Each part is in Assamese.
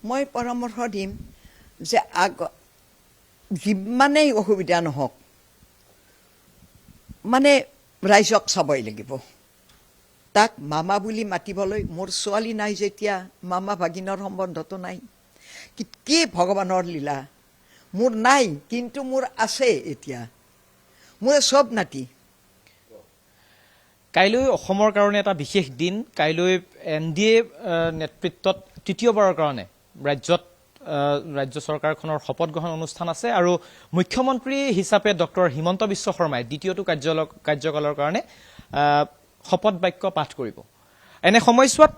মই পৰামৰ্শ দিম যে যিমানেই অসুবিধা নহওক মানে ৰাইজক চাবই লাগিব তাক মামা বুলি মাতিবলৈ মোৰ ছোৱালী নাই যেতিয়া মামা ভাগিনৰ সম্বন্ধটো নাই কি ভগৱানৰ লীলা মোৰ নাই কিন্তু মোৰ আছে এতিয়া মোৰ সব নাতি কাইলৈ অসমৰ কাৰণে এটা বিশেষ দিন কাইলৈ NDA নেতৃত্বত তৃতীয়বাৰৰ কাৰণে ৰাজ্য চৰকাৰখনৰ শপত গ্ৰহণ অনুষ্ঠান আছে আৰু মুখ্যমন্ত্ৰী হিচাপে ডক্টৰ হিমন্ত বিশ্ব শৰ্মাই দ্বিতীয়টো কাৰ্যকালৰ কাৰণে শপত বাক্য পাঠ কৰিব এনে সময়ছোৱাত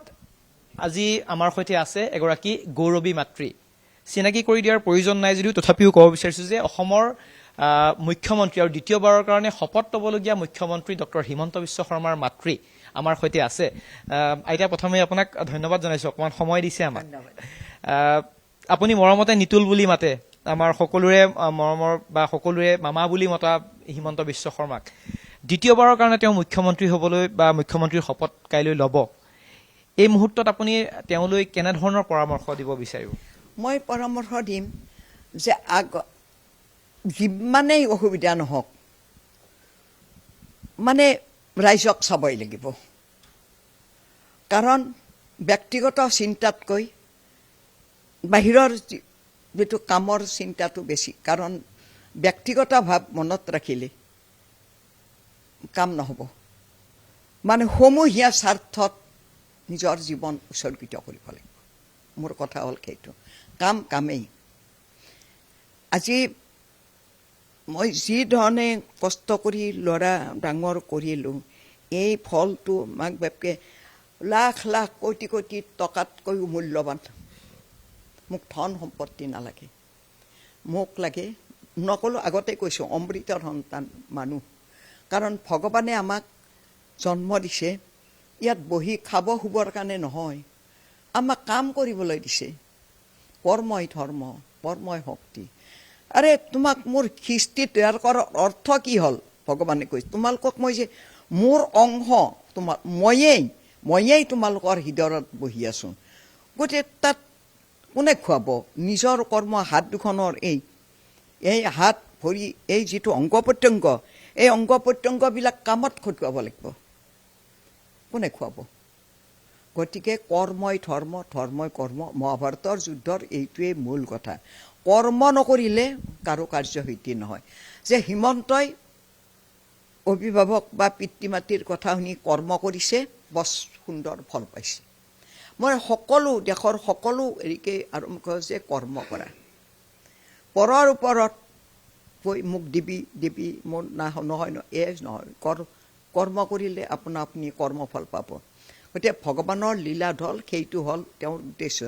আজি আমাৰ সৈতে আছে এগৰাকী গৌৰৱী মাতৃ চিনাকি কৰি দিয়াৰ প্ৰয়োজন নাই যদিও তথাপিও ক'ব বিচাৰিছো যে অসমৰ মুখ্যমন্ত্ৰী আৰু দ্বিতীয়বাৰৰ কাৰণে শপত ল'বলগীয়া মুখ্যমন্ত্ৰী ডক্টৰ হিমন্ত বিশ্ব শৰ্মাৰ মাতৃ আমাৰ সৈতে আছে আইতা প্ৰথমে আপোনাক ধন্যবাদ জনাইছো অকমান সময় দিছে আমাক আপুনি মৰমতে নিতুল বুলি মাতে আমাৰ সকলোৰে মৰমৰ বা সকলোৰে মামা বুলি মতা হিমন্ত বিশ্ব শৰ্মাক দ্বিতীয়বাৰৰ কাৰণে তেওঁ মুখ্যমন্ত্ৰী হ'বলৈ বা মুখ্যমন্ত্ৰীৰ শপত কাইলৈ ল'ব এই মুহূৰ্তত আপুনি তেওঁলৈ কেনে ধৰণৰ পৰামৰ্শ দিব বিচাৰিব মই পৰামৰ্শ দিম যে যিমানেই অসুবিধা নহওক মানে ৰাইজক চাবই লাগিব কাৰণ ব্যক্তিগত চিন্তাতকৈ বাহিৰৰ যেটো কামৰ চিন্তাটো বেছি কাৰণ ব্যক্তিগত ভাৱ মনত ৰাখিলে কাম নহব মানে সমূহীয়া স্বাৰ্থত নিজৰ জীৱন উৎসৰ্গিত কৰিব লাগিব মোৰ কথা হ'ল সেইটো কামেই আজি মই যি ধৰণে কষ্ট কৰি ল'ৰা ডাঙৰ কৰিলোঁ এই ফলটো মাক বাপকে লাখ লাখ কোটি কোটি টকাতকৈও মূল্যৱান মোক ধন সম্পত্তি নালাগে মোক লাগে নকলো আগতে কৈছোঁ অমৃতৰ সন্তান মানুহ কাৰণ ভগৱানে আমাক জন্ম দিছে ইয়াত বহি খাব শুবৰ কাৰণে নহয় আমাক কাম কৰিবলৈ দিছে কৰ্মই ধৰ্ম কৰ্মই শক্তি আৰে তোমাক মোৰ সৃষ্টি তৈয়াৰ কৰাৰ অৰ্থ কি হ'ল ভগৱানে কৈছে তোমালোকক মই যে মোৰ অংশ তোমাৰ ময়েই তোমালোকৰ হৃদয়ত বহি আছোঁ গতিকে তাত কোনে খুৱাব নিজৰ কৰ্ম হাত দুখনৰ এই হাত ভৰি এই যিটো অংগ প্ৰত্যংগ এই অংগ প্ৰত্যংগবিলাক কামত খটুৱাব লাগিব কোনে খুৱাব গতিকে কৰ্মই ধৰ্ম ধৰ্মই কৰ্ম মহাভাৰতৰ যুদ্ধৰ এইটোৱেই মূল কথা কৰ্ম নকৰিলে কাৰো কাৰ্যসিদ্ধি নহয় যে হিমন্তই অভিভাৱক বা পিতৃ মাতৃৰ কথা শুনি কৰ্ম কৰিছে বৰ সুন্দৰ ফল পাইছে মই সকলো দেশৰ সকলো এৰিকে আৰম্ভ কৰোঁ যে কৰ্ম কৰা পৰৰ ওপৰত মোক দিবি মোৰ নহয় নহয় কৰ্ম কৰিলে আপুনি কৰ্মফল পাব গতিকে ভগৱানৰ লীলাধল সেইটো হ'ল তেওঁৰ উদ্দেশ্য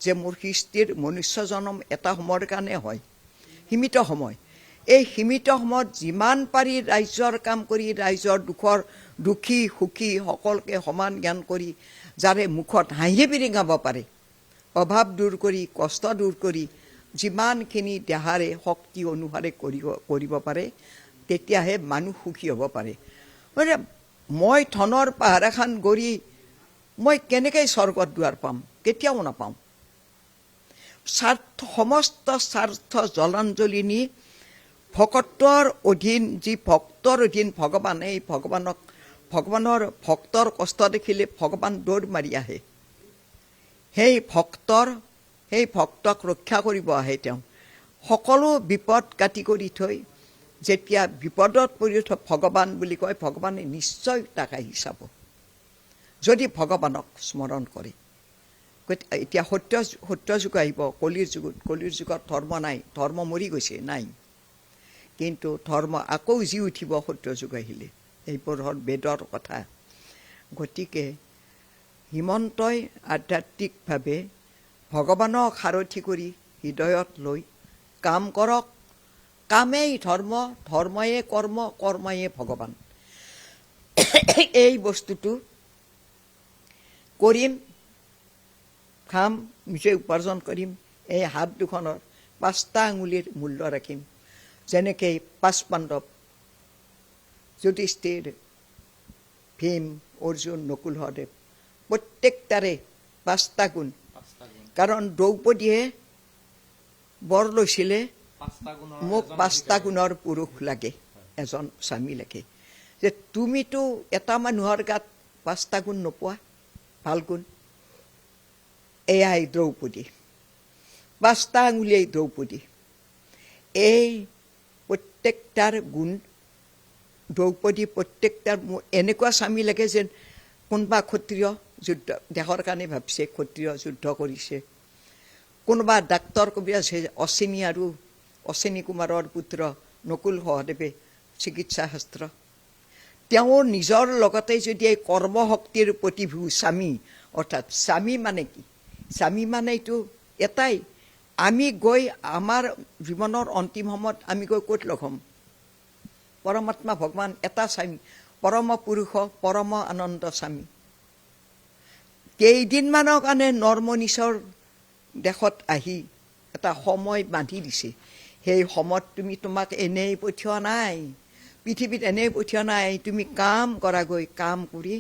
যে মোৰ সৃষ্টিৰ মনুষ্য জন্ম এটা সময়ৰ কাৰণে হয় সীমিত সময় এই সীমিত সময়ত যিমান পাৰি ৰাইজৰ কাম কৰি ৰাইজৰ দুখী সুখী সকলোকে সমান জ্ঞান কৰি যাৰে মুখত হাঁহি বিৰিঙাব পাৰে অভাৱ দূৰ কৰি কষ্ট দূৰ কৰি যিমানখিনি দেহাৰে শক্তি অনুসাৰে কৰিব পাৰে তেতিয়াহে মানুহ সুখী হ'ব পাৰে মই ধনৰ পাহাৰ এখন গঢ়ি মই কেনেকৈ স্বৰ্গত দুৱাৰ পাম কেতিয়াও নাপাওঁ সমস্ত স্বাৰ্থ জলাঞ্জলি নি ভকতৰ অধীন যি ভক্তৰ অধীন ভগৱান এই ভগৱানৰ ভক্তৰ কষ্ট দেখিলে ভগৱান দৌৰ মাৰি আহে সেই ভক্তক ৰক্ষা কৰিব আহে তেওঁ সকলো বিপদ কাটি কৰি থৈ যেতিয়া বিপদত পৰি ভগৱান বুলি কয় ভগৱানে নিশ্চয় তাক আহি চাব যদি ভগৱানক স্মৰণ কৰে এতিয়া সত্য যুগ আহিব কলিৰ যুগত ধৰ্ম নাই ধৰ্ম মৰি গৈছে নাই কিন্তু ধৰ্ম আকৌ জি উঠিব সত্য যুগ আহিলে এইবোৰ হ'ল বেদৰ কথা গতিকে হিমন্তই আধ্যাত্মিকভাৱে ভগৱানক সাৰথি কৰি হৃদয়ত লৈ কাম কৰক কামেই ধৰ্ম ধৰ্ময়ে কৰ্ম কৰ্ময়ে ভগৱান এই বস্তুটো কৰিম খাম নিজে উপাৰ্জন কৰিম এই হাত দুখনৰ 5টা আঙুলিৰ মূল্য ৰাখিম যেনেকৈ 5 পাণ্ডৱ যুধিষ্ঠিৰ ভীম অৰ্জুন নকুল সহদেৱ প্ৰত্যেকটাৰে 5টা গুণ কাৰণ দ্ৰৌপদীয়ে বৰ লৈছিলে মোক 5টা গুণৰ পুৰুষ লাগে, এজন স্বামী লাগে। যে তুমিতো এটা মানুহৰ গাত 5টা গুণ নোপোৱা, ভাল গুণ। এয়াই দ্ৰৌপদী, 5টা আঙুলিয়াই দ্ৰৌপদী। এই প্ৰত্যেকটাৰ গুণ দ্ৰৌপদী, প্ৰত্যেকটাৰ এনেকুৱা স্বামী লাগে যেন কোনোবা ক্ষত্ৰিয় যুদ্ধ দেশৰ কাৰণে ভাবিছে, ক্ষত্ৰিয় যুদ্ধ কৰিছে, কোনোবা ডাক্তৰ কবিৰাজ অশ্বিনী আৰু অশ্বিনী কুমাৰৰ পুত্ৰ নকুল সহদেৱে চিকিৎসা শাস্ত্ৰ, তেওঁৰ নিজৰ লগতে যদি এই কৰ্মশক্তিৰ প্ৰতিভূ স্বামী, অৰ্থাৎ স্বামী মানে কি? স্বামী মানে এইটো এটাই, আমি গৈ আমাৰ জীৱনৰ অন্তিম সময়ত আমি গৈ ক'ত লগ হ'ম? পৰমাত্মা ভগৱান এটা স্বামী, পৰম পুৰুষ, পৰম আনন্দ স্বামী। কেইদিনমানৰ কাৰণে নৰমনিচৰ দেশত আহি এটা সময় বান্ধি দিছে। সেই সময়ত তুমি তোমাক এনেই পঠিওৱা নাই, পৃথিৱীত এনেই পঠিওৱা নাই। তুমি কাম কৰাগৈ, কাম কৰি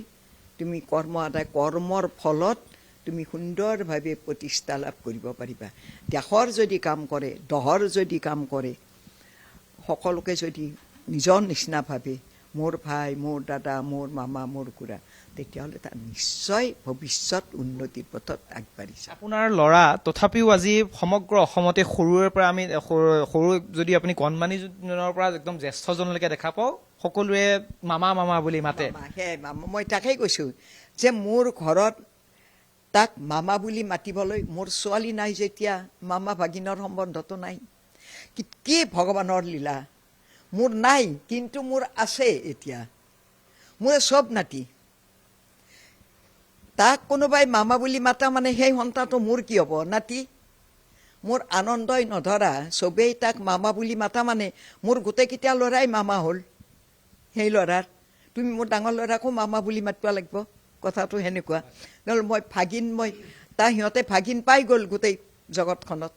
তুমি কৰ্ম আদায়, কৰ্মৰ ফলত তুমি সুন্দৰভাৱে প্ৰতিষ্ঠা লাভ কৰিব পাৰিবা। দেশৰ যদি কাম কৰে, দহৰ যদি কাম কৰে, সকলোকে যদি নিজৰ নিচিনা ভাবে, মোৰ ভাই, মোৰ দাদা, মোৰ মামা, মোৰ খুৰা, তেতিয়াহ'লে তাৰ নিশ্চয় ভৱিষ্যত উন্নতিৰ পথত আগবাঢ়িছে। আপোনাৰ ল'ৰা তথাপিও আজি সমগ্ৰ অসমতে সৰুৰে পৰা আমি সৰু যদি আপুনি কণমানিজনৰ পৰা একদম জ্যেষ্ঠজনলৈকে দেখা পাওঁ, সকলোৱে মামা মামা বুলি মাতে। সেয়াই মামা, মই তাকেই কৈছোঁ যে মোৰ ঘৰত তাক মামা বুলি মাতিবলৈ, মোৰ ছোৱালী নাই যেতিয়া মামা ভাগিনৰ সম্বন্ধটো নাই। কি ভগৱানৰ লীলা, মোৰ নাই কিন্তু মোৰ আছে এতিয়া, মোৰ চব নাতি। তাক কোনোবাই মামা বুলি মাতা মানে সেই সন্তানটো মোৰ কি হ'ব? নাতি। মোৰ আনন্দই নধৰা, চবেই তাক মামা বুলি মাতা মানে মোৰ গোটেইকেইটা ল'ৰাই মামা হ'ল। সেই ল'ৰাৰ তুমি মোৰ ডাঙৰ ল'ৰাকো মামা বুলি মাতিব লাগিব, কথাটো সেনেকুৱা। নহ'লে মই ভাগিন, মই তাৰ সিহঁতে ভাগিন পাই গ'ল গোটেই জগতখনত।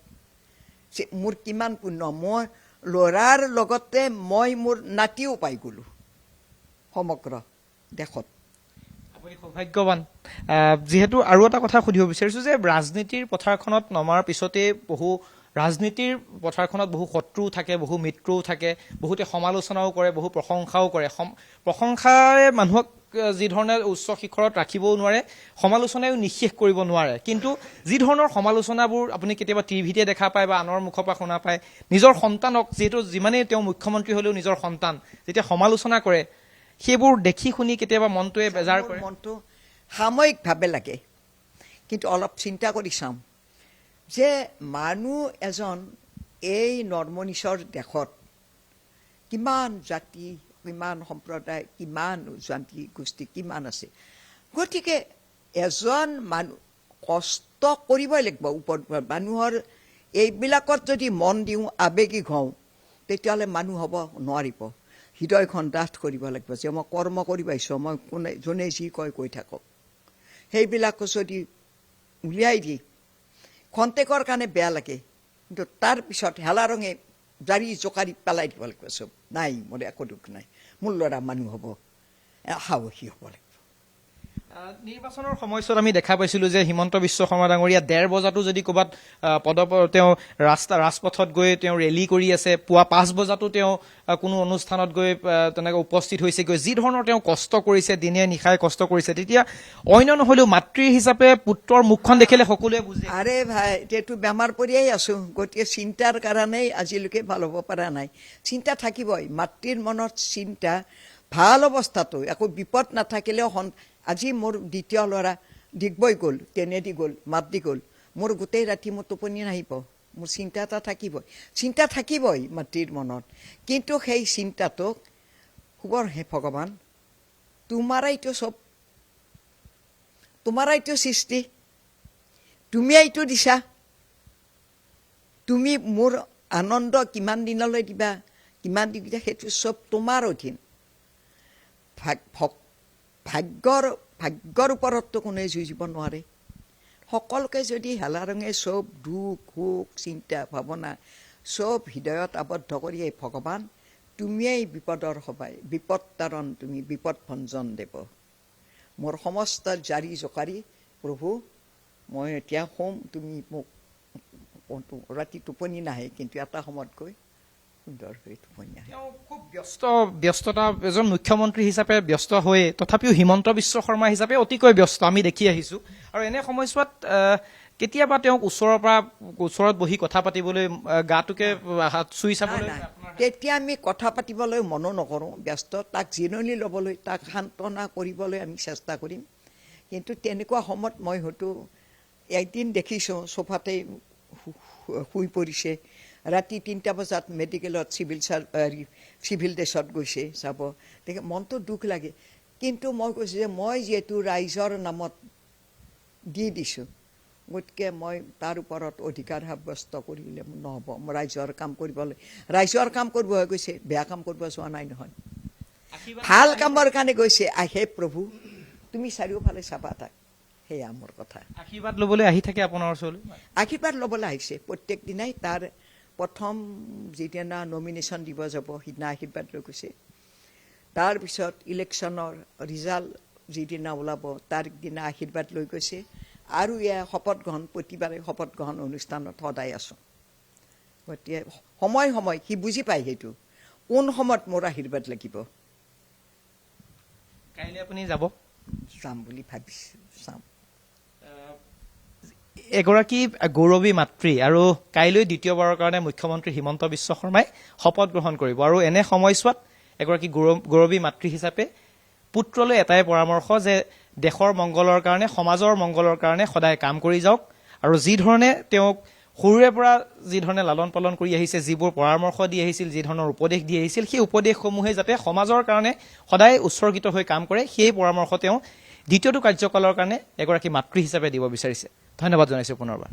মোৰ কিমান পুণ্য, মই ল'ৰাৰ লগতে মই মোৰ নাতিও পাই গ'লোঁ সমগ্ৰ দেশত। আপুনি সৌভাগ্যৱান। যিহেতু আৰু এটা কথা সুধিব বিচাৰিছোঁ যে ৰাজনীতিৰ পথাৰখনত নমাৰ পিছতে ৰাজনীতিৰ পথাৰখনত বহু শত্ৰু থাকে, বহু মিত্ৰও থাকে, বহুতে সমালোচনাও কৰে, বহু প্ৰশংসাও কৰে। প্ৰশংসাৰে মানুহক যি ধৰণে উচ্চ শিখৰত ৰাখিবও নোৱাৰে, সমালোচনায়ো নিঃশেষ কৰিব নোৱাৰে। কিন্তু যি ধৰণৰ সমালোচনাবোৰ আপুনি কেতিয়াবা টিভিতে দেখা পায় বা আনৰ মুখৰ পৰা শুনা পায়, নিজৰ সন্তানক, যিহেতু যিমানেই তেওঁ মুখ্যমন্ত্ৰী হ'লেও নিজৰ সন্তান, যেতিয়া সমালোচনা কৰে, সেইবোৰ দেখি শুনি কেতিয়াবা মনটোৱে বেজাৰ কৰে। মনটো সাময়িকভাৱে লাগে, কিন্তু অলপ চিন্তা কৰি চাওঁ যে মানুহ এজন এই নৰমনিচৰ দেশত কিমান জাতি, কিমান সম্প্ৰদায়, কিমান জাতি গোষ্ঠী কিমান আছে। গতিকে এজন মানুহ কষ্ট কৰিবই লাগিব। মানুহৰ এইবিলাকত যদি মন দিওঁ, আৱেগিক হওঁ, তেতিয়াহ'লে মানুহ হ'ব নোৱাৰিব। হৃদয়খন ডাঠ কৰিব লাগিব যে মই কৰ্ম কৰি পাইছোঁ, মই যোনে যি কয় কৈ থাকক। সেইবিলাকো যদি উলিয়াই দি খন্তেকৰ কাৰণে বেয়া লাগে, কিন্তু তাৰপিছত হেলা ৰঙে জাৰি জোকাৰি পেলাই দিব লাগিব চব। নাই, মোৰ একো দুখ নাই, মোৰ ল'ৰা মানুহ হ'ব, সাহসী হ'ব লাগিব। নিৰ্বাচনৰ সময়ছোৱাত আমি দেখা পাইছিলোঁ যে হিমন্ত বিশ্ব শৰ্মা ডাঙৰীয়া 1:30 বজাতো যদি ক'ৰবাত তেওঁ ৰাজপথত গৈ তেওঁ ৰেলী কৰি আছে, পুৱা 5 বজাতো তেওঁ কোনো অনুষ্ঠানত গৈ তেনেকৈ উপস্থিত হৈছেগৈ। যি ধৰণৰ তেওঁ কষ্ট কৰিছে, দিনে নিশাই কষ্ট কৰিছে, তেতিয়া অন্য নহ'লেও মাতৃ হিচাপে পুত্ৰৰ মুখখন দেখিলে সকলোৱে বুজে। আৰে ভাই, এতিয়াতো বেমাৰ পৰিয়েই আছোঁ, গতিকে চিন্তাৰ কাৰণেই আজিলৈকে ভাল হ'ব পৰা নাই। চিন্তা থাকিবই, মাতৃৰ মনত চিন্তা। ভাল অৱস্থাটো একো বিপদ নাথাকিলেও, আজি মোৰ দ্বিতীয় ল'ৰা ডিগবৈ গ'ল, ট্ৰেনেদি গ'ল, মাত দি গ'ল, মোৰ গোটেই ৰাতি মোৰ টোপনি নাহিব, মোৰ চিন্তা এটা থাকিবই। চিন্তা থাকিবই মাতৃৰ মনত, কিন্তু সেই চিন্তাটোক শুবৰ হে ভগৱান, তোমাৰাইতো চব, তোমাৰাইতো সৃষ্টি, তুমিয়েইতো দিছা, তুমি মোৰ আনন্দ কিমান দিনলৈ দিবা, কিমান দিবা, সেইটো চব তোমাৰ অধীন। ভাগ্যৰ ওপৰততো কোনোৱে যুঁজিব নোৱাৰে। সকলোকে যদি হেলা ৰঙে চব দুখ সুখ চিন্তা ভাৱনা চব হৃদয়ত আবদ্ধ কৰি, এই ভগৱান তুমিয়েই বিপদৰ সবাই, বিপদ তাৰণ তুমি, বিপদ ভঞ্জন দেৱ, মোৰ সমস্ত জাৰি জোকাৰি প্ৰভু মই এতিয়া শুম, তুমি মোক ৰাতি টোপনি নাহে, কিন্তু এটা সময়ত গৈ সুন্দৰ হৈ টোপনি আহে। তেওঁ খুব ব্যস্ততা এজন মুখ্যমন্ত্ৰী হিচাপে ব্যস্ত হৈ তথাপিও হিমন্ত বিশ্ব শৰ্মা হিচাপে অতিকৈ ব্যস্ত আমি দেখি আহিছোঁ। আৰু এনে সময়ছোৱাত কেতিয়াবা তেওঁক ওচৰত বহি কথা পাতিবলৈ গাটোকে হাত চুই চাবলৈ তেতিয়া আমি কথা পাতিবলৈ মনো নকৰোঁ, ব্যস্ত। তাক জিৰণি ল'বলৈ, তাক সান্তনা কৰিবলৈ আমি চেষ্টা কৰিম। কিন্তু তেনেকুৱা সময়ত মই হয়তো একদিন দেখিছোঁ চোফাতেই শুই পৰিছে, ৰাতি 3টা বজাত মেডিকেলত চিভিল ড্ৰেছত গৈছে চাব, দেখি মনটো দুখ লাগে। কিন্তু মই কৈছোঁ যে মই যিহেতু ৰাইজৰ নামত দি দিছোঁ, গতিকে মই তাৰ ওপৰত অধিকাৰ সাব্যস্ত কৰিলে নহ'ব। ৰাইজৰ কাম কৰিবলৈ, ৰাইজৰ কাম কৰিব হৈ গৈছে, বেয়া কাম কৰিব যোৱা নাই নহয়, ভাল কামৰ কাৰণে গৈছে। আহে প্ৰভু, তুমি চাৰিওফালে চাবা তাক, সেয়া মোৰ কথা। আশীৰ্বাদ ল'বলৈ আহি থাকে আপোনাৰ ওচৰলৈ? আশীৰ্বাদ ল'বলৈ আহিছে প্ৰত্যেক দিনাই। তাৰ প্ৰথম যিদিনা নমিনেশ্যন দিব যাব সিদিনা আশীৰ্বাদ লৈ গৈছে। তাৰপিছত ইলেকশ্যনৰ ৰিজাল্ট যিদিনা ওলাব তাৰ দিনা আশীৰ্বাদ লৈ গৈছে। আৰু এয়া শপত গ্ৰহণ, প্ৰতিবাৰে শপত গ্ৰহণ অনুষ্ঠানত সদায় আছোঁ। গতিকে সময় সি বুজি পায় সেইটো, কোন সময়ত মোৰ আশীৰ্বাদ লাগিব। কাইলৈ আপুনি যাব? যাম বুলি ভাবিছোঁ, চাম। এগৰাকী গৌৰৱী মাতৃ, আৰু কাইলৈ দ্বিতীয়বাৰৰ কাৰণে মুখ্যমন্ত্ৰী হিমন্ত বিশ্ব শৰ্মাই শপত গ্ৰহণ কৰিব। আৰু এনে সময়ছোৱাত এগৰাকী গৌৰৱী মাতৃ হিচাপে পুত্ৰলৈ এটাই পৰামৰ্শ যে দেশৰ মংগলৰ কাৰণে, সমাজৰ মংগলৰ কাৰণে সদায় কাম কৰি যাওক। আৰু যি ধৰণে তেওঁক সৰুৰে পৰা যি ধৰণে লালন পালন কৰি আহিছে, যিবোৰ পৰামৰ্শ দি আহিছিল, যি ধৰণৰ উপদেশ দি আহিছিল, সেই উপদেশসমূহে যাতে সমাজৰ কাৰণে সদায় উৎসৰ্গিত হৈ কাম কৰে, সেই পৰামৰ্শ তেওঁ দ্বিতীয়টো কাৰ্যকালৰ কাৰণে এগৰাকী মাতৃ হিচাপে দিব বিচাৰিছে। ধন্যবাদ জনাইছোঁ পুনৰবাৰ।